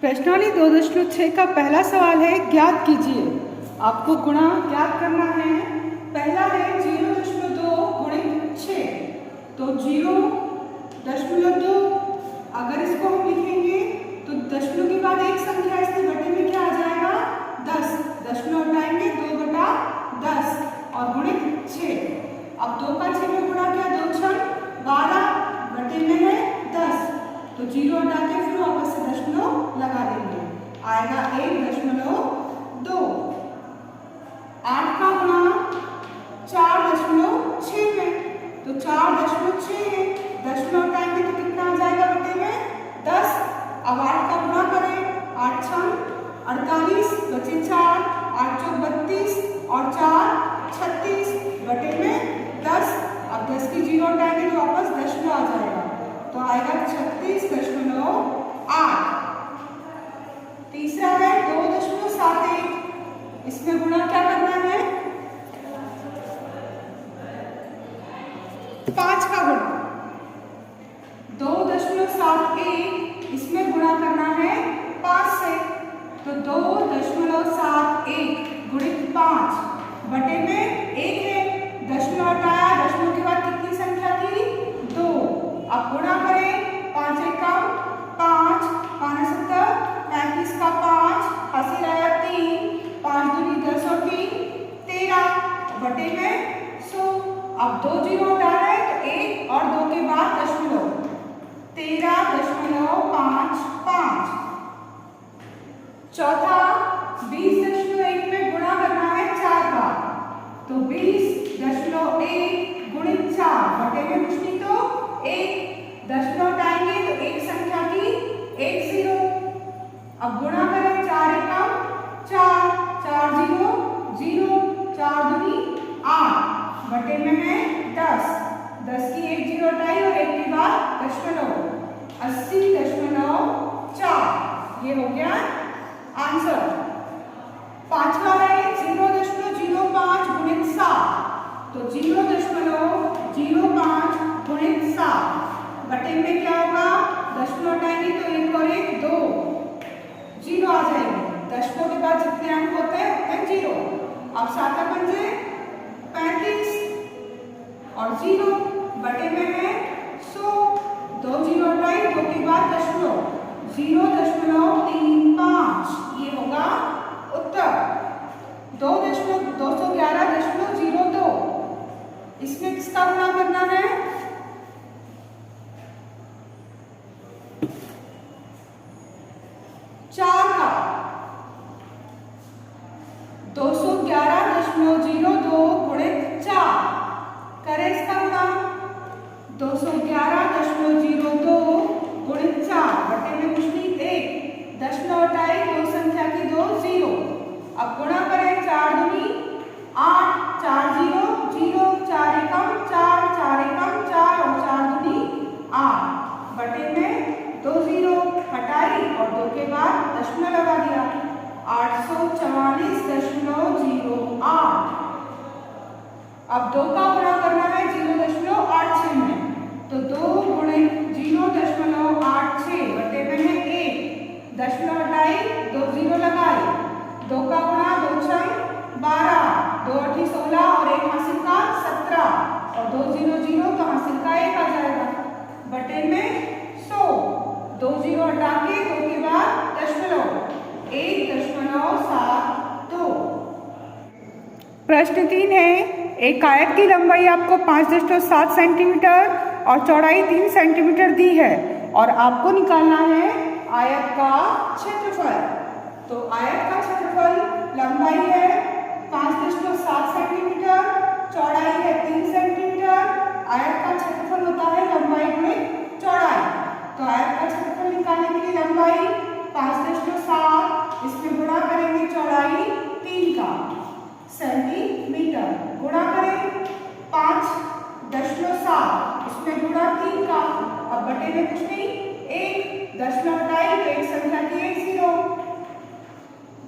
प्रश्नावली 2.6 का पहला सवाल है, ज्ञात कीजिए। आपको गुणा ज्ञात करना है। पहला है 0.2 गुणित 6, तो 0.2 अगर इसको हम लिखेंगे तो दशमलव के बाद एक संख्या इसके बटे में क्या आ जाएगा 10, दशमलव हटाएंगे 2/10 और गुणित 6। अब 2 का 6 में गुणा किया 2 छक 12 बटे में है 10, तो 0 हटा के फिर वापस से दशमलव लगा देंगे, आएगा 1.2। 8 का गुणा 4.6 में, तो 4.6 है, दशमलव हटाएंगे तो कितना आ जाएगा बटे में 10। अब 8 का गुणा करें, 8 छक 48 बचे 4, 8 चौक 32 और 4 36 बटे में 10। अब 10 की 0 हटाएंगे तो वापस दशमलव आ जाएगा, तो आएगा 36.8। तीसरा है 2.71, इसमें गुणा क्या करना है 5 का गुणा। 2.71 इसमें गुणा करना है 5 से, तो 2.71 गुणित 5 बटे में 1 है, दशमलव हटाया, दशमलव के बाद कितनी संख्या थी 2। अब गुणा करें, 5 एकम 5, 5 7 35 का 5 हासिल आया 3, 5 दूनी 10 और 3 13 बटे में 100। अब 2 0 हटाना है तो 1 और 2 के बाद दशमलव 13.55। चौथा 20.1 में गुणा करना है 4 बार, तो 20.1 गुणित 4 बटे में कुछ नहीं तो 1, दशमलव हटाएंगे तो एक संख्या की 1 0। अब गुणा करें, 4 एकम 4, 4 0 0, 4 दूनी 8 बटे में है 10, 10 की 1 0 हटाई और 1 के बाद दशमलव 80.4। ये हो गया आंसर। पांचवा है 0.05 गुणित 7, तो 0.05 गुणित 7 बटे में क्या होगा, दशमलव हटाएंगे तो 1 और 1 2, 0 आ जाएंगे, दशमलव के बाद जितने अंक होते हैं उतने 0। अब 7 पंजे 35 और 0 बटे में है 100, 2 0 हटाई, 2 के बाद दशमलव 0.35, ये होगा उत्तर। 211.02 इसमें किसका गुणा करना है 4 का। 211.02 गुणित 4 करें इसका गुणा, 211.02 गुणित 4 बटे में कुछ नहीं 1, दशमलव हटाए 2 संख्या की 2 0। अब गुणा करें, 4 दूनी 8, 4 0 0, 4 एकम 4, 4 एकम 4 और 4 दूनी 8 बटे में 2 0 हटाई और 2 के बाद दशमलव लगा दिया, 844.08। अब 2 का गुणा करना है 0.86 में, तो 2 गुणित 0.86 बटे में है 1, दशमलव हटाई 2 0 लगाए, 2 का गुणा 2 छक 12, 2 8 16 और 1 हासिल का 17 और 2 0 0 तो हासिल का 1 आ जाएगा बटे में 100। 2 0 हटा के 2 के बाद दशमलव 1.72। प्रश्न 3 है, एक आयत की लंबाई आपको 5.7 सेंटीमीटर और चौड़ाई 3 सेंटीमीटर दी है और आपको निकालना है आयत का क्षेत्रफल। तो आयत का क्षेत्रफल लंबाई है 5.7 सेंटीमीटर, चौड़ाई है 3 सेंटीमीटर। आयत का क्षेत्रफल होता है लंबाई गुणित चौड़ाई, तो आयत का क्षेत्रफल निकालने के लिए लंबाई 5.7 इसमें गुणा करेंगे चौड़ाई 3 का सेंटीमीटर, गुणा करें 5.7 इसमें गुणा 3 का, अब बटे में कुछ नहीं 1, दशमलव हटाई तो एक संख्या की 1 0,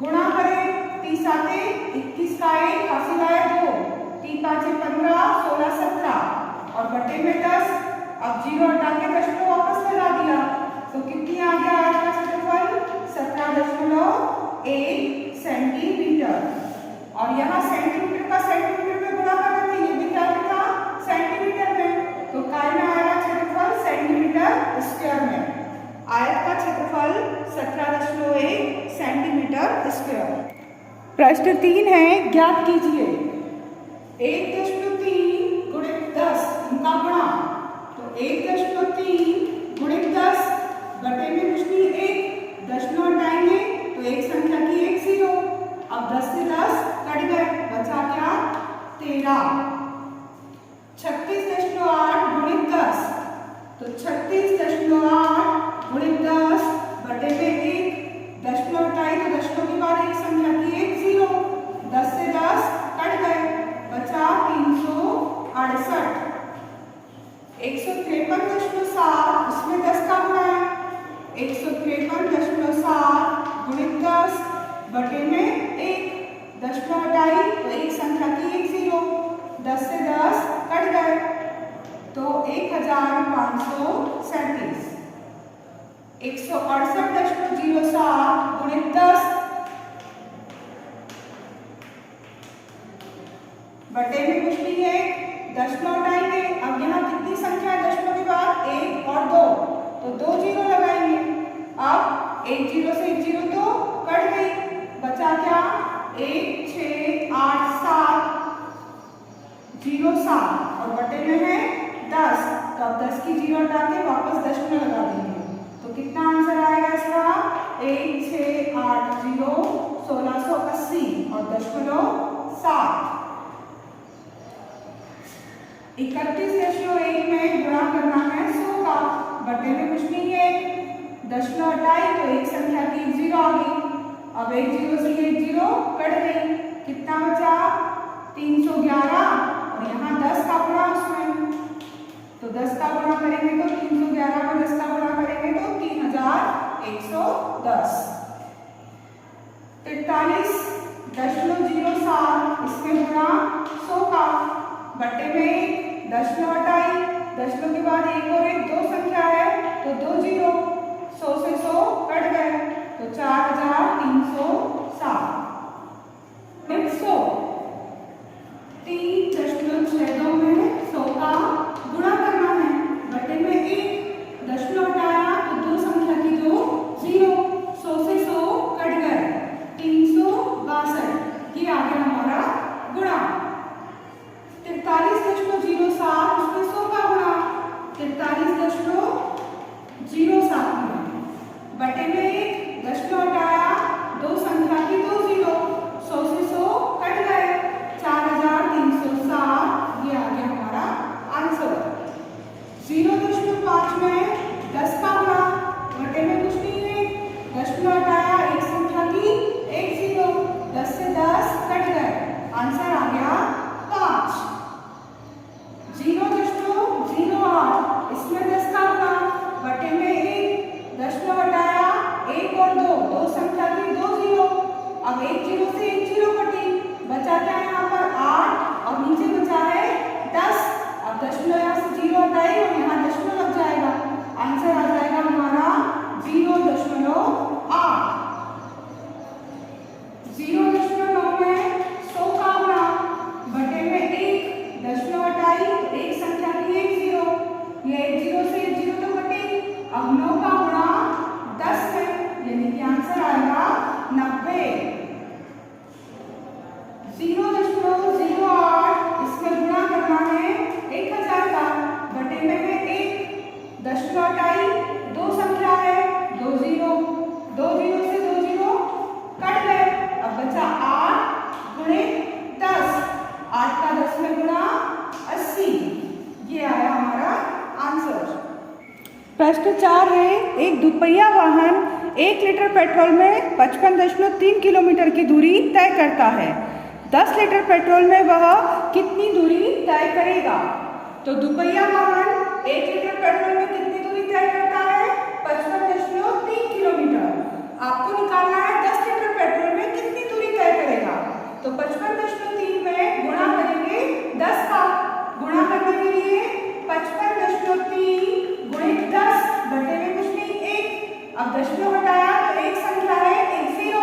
गुणा करें 30 7 21 का 1 हासिल आया 2, 3 5 15 16 17 और बटे में 10। अब 0 हटा के दशमलव वापस लगा दिया, तो कितनी आ गया आज का क्षेत्रफल स्क्वायर। प्रश्न 3 है, ज्ञात कीजिए 1.3 गुणित 10 इनका गुणा। तो 1.3 गुणित 10 बटे में कुछ नहीं 1, दशमलव हटाएंगे तो एक संख्या की एक 0। अब 10 से 10 कट गए, बचा क्या 13। 36.8 गुणित 10, तो 36.8 गुणित 10 बटे में 1, दशमलव हटाई तो दशमलव के बाद एक संख्या की एक 0। 10 से 10 कट गए, बचा 368। 153.7 इसमें 10 का गुणा है। 153.7 गुणित 10 बटे में 1, दशमलव हटाई तो एक संख्या की एक 0। 10 से 10 कट गए तो 1537। 168.07 गुणित 10 बटे में कुछ नहीं है, दशमलव हटाएंगे। अब यहाँ कितनी संख्या है दशमलव के बाद 1 और 2, तो 2 जीरो लगाएंगे। अब 1 जीरो से 1 जीरो तो कट गई, बचा क्या 1 6 8 7 0 7 और बटे में है 10। तो अब 10 की जीरो हटा के वापस दशमलव लगा देंगे, तो कितना आंसर आएगा इसका 1 6 8 0 1680 और दशमलव 7। 31.1 में गुणा करना है 100 का, बटे में कुछ नहीं है, दशमलव हटाई तो एक संख्या की 0 आ गई। अब 1 0 से 1 0 कट गई, कितना बचा 311 और यहाँ 10 का गुणा उसमें, तो 10 का गुणा करेंगे तो 311 में 10 का गुणा करेंगे तो 3110। 43.07 इसमें गुणा 100 का, बटे में दशमलव हटाई, दशमलव के बाद 1 और 1 दो संख्या है तो 2 जीरो, 100 से 100 कट गए तो 4307। 100 3.62 में 100 का गुणा करना है, बटे में 1, दशमलव हटाया तो दो संख्या की 2 0, 100 से 100 कट गए 362। ये आ गया हमारा गुणा। 43.07 उसमें 100 का गुणा, 43.07 बटे में 1, दशमलव हटाया दो संख्या की 2 0, 100 से 100 कट गए 4307। ये आ गया हमारा आंसर। 0.5 में 10 का गुणा, बटे में कुछ नहीं है, दशमलव हटाया एक संख्या की एक 0, 10 से 10 कट गए, आंसर आ गया 5। 0.08 इसमें 10 का गुणा, बटे में 1, दशमलव हटाया 1 और 2 दो संख्या की 2 0। अब 1 0 से 1 0 कटी, बचा क्या है यहाँ पर 8 और नीचे बचा है 10। अब दशमलव यहाँ से 0 हटाई और यहाँ दशमलव लग जाएगा, आंसर आ जाएगा हमारा 0.8। 0.9 में 100 का गुणा, बटे में 1, दशमलव हटाई एक संख्या की एक 0, ये 1 0 से 1 0 तो कटी। अब 9 का गुणा 10 है, यानी कि आंसर आएगा 90। 0.08 इसमें गुणा करना है 1000 का, बटे में है 1, दशमलव हटाई दो संख्या है 2 0, 2 0 से 2 0 कट गए, अब बचा 8 गुणित 10, 8 का 10 में गुणा 80। ये आया हमारा आंसर। प्रश्न 4 है, एक दुपहिया वाहन 1 लीटर पेट्रोल में 55.3 किलोमीटर की दूरी तय करता है। 10 लीटर पेट्रोल में वह कितनी दूरी तय करेगा? तो दुपहिया वाहन 1 लीटर पेट्रोल में कितनी दूरी तय करता है? 55.3 किलोमीटर। आपको निकालना है 10 लीटर पेट्रोल में कितनी दूरी तय करेगा। तो 55.3 में गुणा करेंगे 10 का, गुणा करने के लिए 55.3 गुणित 10 बटे में कुछ नहीं 1, अब दशमलव हटाया तो एक संख्या है 1 0,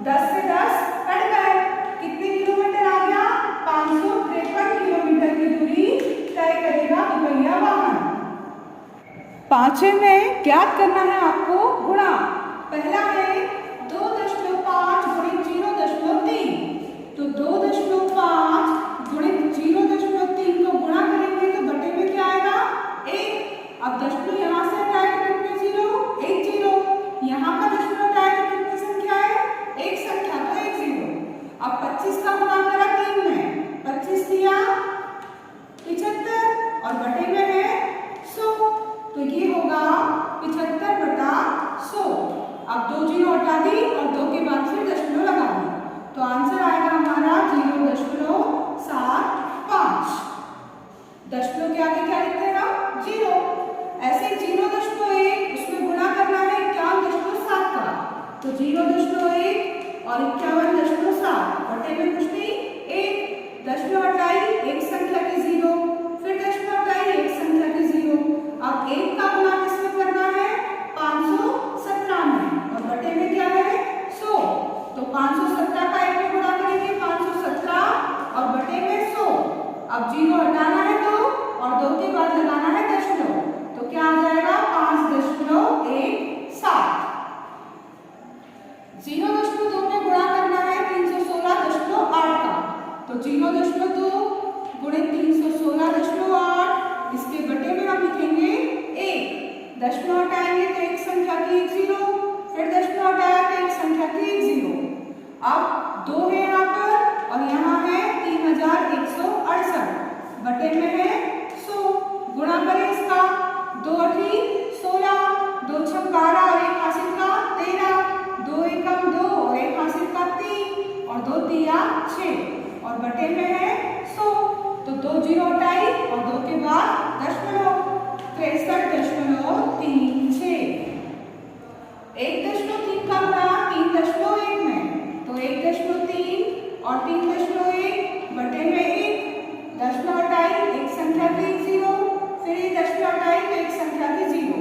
10 से 10 कट गए, कितने किलोमीटर आ गया 553 किलोमीटर की दूरी तय करेगा दुपहिया वाहन। 5वें में ज्ञात करना है आपको गुणा। पहला है 2.5 दशमलव यहाँ से हटाए तो कितने जीरो, एक जीरो। यहाँ का दशमलव हटाए तो कितनी संख्या है, एक संख्या, तो एक जीरो। अब 25 का गुणा करा 3 में, 25 दिया 75 और बटे में है 100, तो ये होगा 75 बटा 100। अब 2 जीरो हटा दी और 2 के बाद फिर दशमलव लगा दी, तो आंसर आएगा हमारा 0.75। दशमलव के आगे क्या लिखते हैं हम, जीरो। ऐसे 0.1 उसमें गुणा करना है 51.7 का, तो 0.1 और 51.7 बटे में कुछ नहीं, एक। दशमलव हटाई एक संख्या की जीरो, फिर दशमलव हटाई एक संख्या की जीरो। अब एक का गुणा किसमें करना है, 517 में, और बटे में क्या है 100, तो 517 का एक में गुणा करेंगे 517 और बटे में 100। अब जीरो हटाना है 2 और 2 के बाद लगाना है दशमलव, तो क्या आ जाएगा 5.17। 0.2 में गुणा करना है 316.8 का, तो 0.2 गुणित 316.8, इसके बटे में हम लिखेंगे 1। दशमलव हटाएंगे तो एक संख्या की एक जीरो, फिर दशमलव हटाया तो एक संख्या की एक जीरो। अब 2 है यहाँ पर और यहाँ है 3168, बटे में है 100। गुणा करें इसका, 2 अठी 16, 2 छक 12 और 1 हासिल का 13, 2 एकम 2 और 1 हासिल का 3 और 2 तिया 6 और बटे में है 100, तो 2 जीरो हटाई और 2 के बाद दशमलव, 63.36। 1.3 का गुणा 3.1 में, तो 1.3 और 3.1 बटे में 1। दशमलव हटाई एक संख्या की एक जीरो, फिर ये दशमलव हटाई तो एक संख्या की जीरो।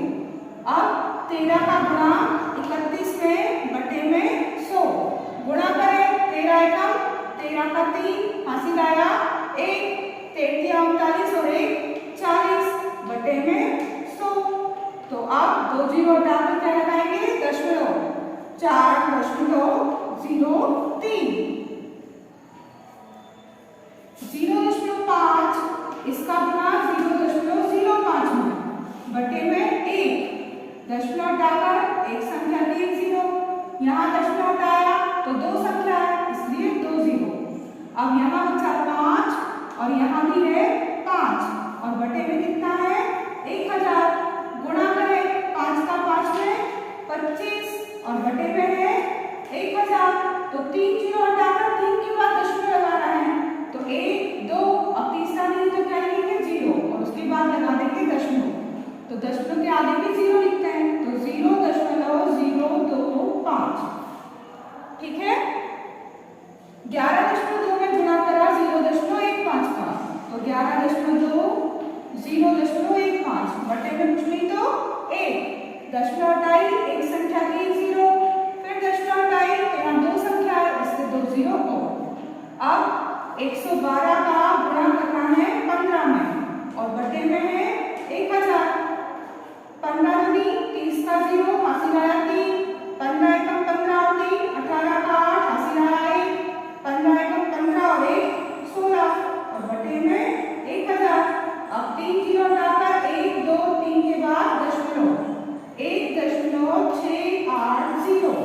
अब 13 का गुणा 31 में, बटे में 100। गुणा करें 13 एकम 13 का 3 हासिल आया 1, 33 और 1 40, बटे में 100। तो अब 2 जीरो हटाकर क्या लगाएंगे, दशमलव, 4.03। 0.5 इसका गुणा 0.05 में, बटे में 1। दशमलव हटाकर एक संख्या की एक जीरो, यहाँ दशमलव हटाया तो 2 संख्या है इसलिए 2 जीरो। अब यहाँ बचा 5 और यहाँ भी है 5 और बटे में कितना है 1000। गुणा करें 5 का 5 में 25 और बटे में है 1000, तो 3 जीरो हटाकर 3 के बाद दशमलव लगाना है, तो 1 2, अब तीसरा नहीं तो क्या लिखेंगे 0 और उसके बाद लगा देंगे दशमलव, तो दशमलव के आगे भी 0 लिखते हैं, तो 0.025। ठीक है। 11.2 में गुणा करा 0.15 का, तो 11.2 0.15 बटे में कुछ नहीं तो 1। दशमलव हटाई एक संख्या की एक जीरो, फिर दशमलव हटाई तो यहाँ 2 संख्या है इससे 2 जीरो और। अब 112 का गुणा करना है 15 में और बटे में है 1000। 15 दूनी 30 का 0 हासिल आया 3, 15 एकम 15 और 3 18 का 8 हासिल आया 1, 15 एकम 15 और 1 16 और बटे में 1000। अब 3 जीरो हटाकर 1 2 3 के बाद दशमलव, 1.680।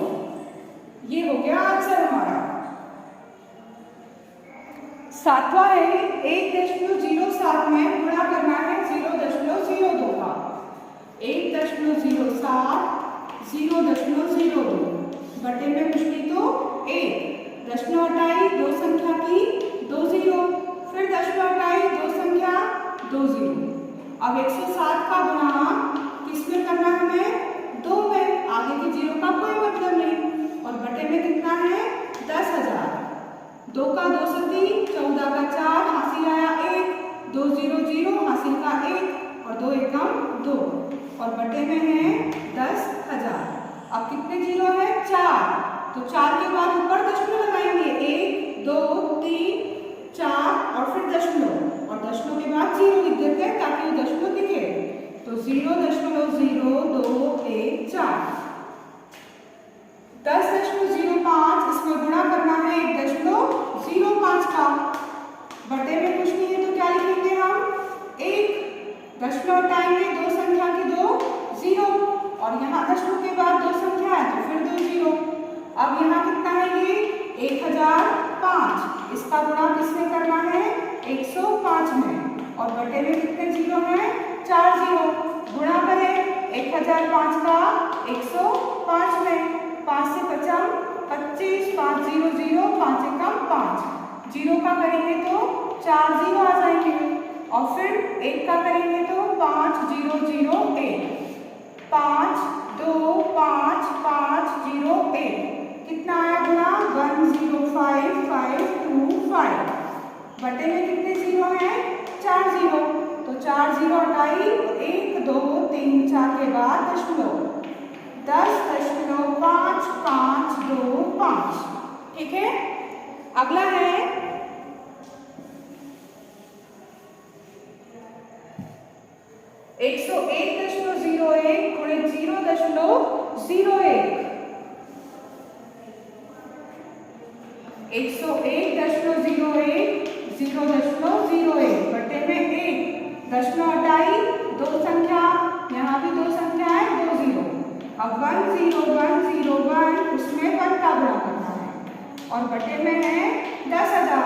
ये हो गया आंसर हमारा। सातवां है 1.07 में गुणा करना है 0.02 का। 1.07 0.02 बटे में कुछ नहीं तो 1। दशमलव हटाई 2 संख्या की 2 जीरो, फिर दशमलव हटाई 2 संख्या 2 जीरो। अब 107 का गुणा किसमें करना है हमें 2 में, आगे के जीरो का कोई मतलब नहीं, और बटे में कितना है 10,000। 2 का 2 सती 14 का 4 हासिल आया 1, 2 0 0 हासिल का 1 और 2 एकम 2 और बटे में है 10,000। अब कितने जीरो है 4, तो 4 के बाद ऊपर दशमलव लगाएंगे 1 2 3 4 और फिर दशमलव, और दशमलव के बाद जीरो लिख देते हैं ताकि वो दशमलव दिखे, तो 0.0214। 10.05 इसमें गुणा करना है 1.05 का, बटे में कुछ नहीं है तो क्या लिखेंगे हम 1। दशमलव हटाएंगे, दो संख्या की दो जीरो, और यहाँ दशमलव के बाद दो संख्या है तो फिर दो जीरो। अब यहाँ कितना है ये 1005, इसका गुणा किसमें करना है 105 में, और बटे में कितने जीरो हैं 4 जीरो। गुणा करें 1005 का 105 में, 5 से 50 25, 5 जीरो जीरो, 5 एकम 5, जीरो का करेंगे तो 4 जीरो आ जाएंगे, और फिर एक का करेंगे तो 5 जीरो जीरो 1, 5 2 5 5 0 1, कितना आया गुणा 105525, बटे में कितने जीरो हैं 4 जीरो, तो 4 जीरो हटाई, 1 2 3 4 के बाद दशमलव, 10.525, ठीक है। अगला है 101.01 गुणे 0.01, 101.01 0.01 बटे में 1, दशमलव हटाई, दो संख्या, यहाँ भी दो संख्या है, दो जीरो। अब 10101 उसमें 1 का गुणा करना है, और बटे में है 10,000,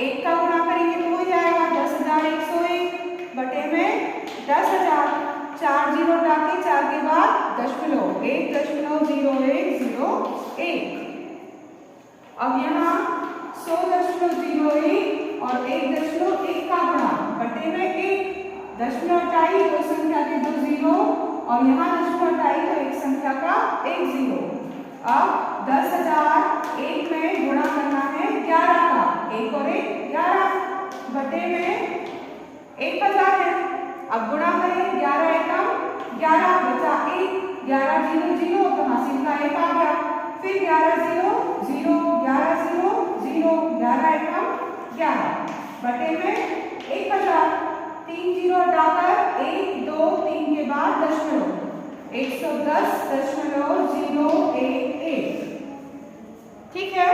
एक का गुणा करेंगे तो हो जाएगा 10,101, बटे में 10,000, 4 जीरो हटाके 4 के बाद दशमलव, 1.0101, अब यहाँ 100.01 और 1.1 का गुणा, बटे में 1, दशमलव हटाई, दो संख्या के दो जीरो, और यहाँ दशमलव हटाई तो एक संख्या का एक जीरो। अब 10,000 एक में गुणा करना है 11 का, एक और एक 11, बटे में 1000 है। अब गुणा करें 11 एकम 11 बचा 1, 11 जीरो जीरो तो हासिल का 1 आ गया, फिर 11 जीरो जीरो, 11 जीरो जीरो, 11 एकम 11, बटे में 1000, 3 जीरो हटाकर 1 2 3 के बाद दशमलव, 110.011, ठीक है।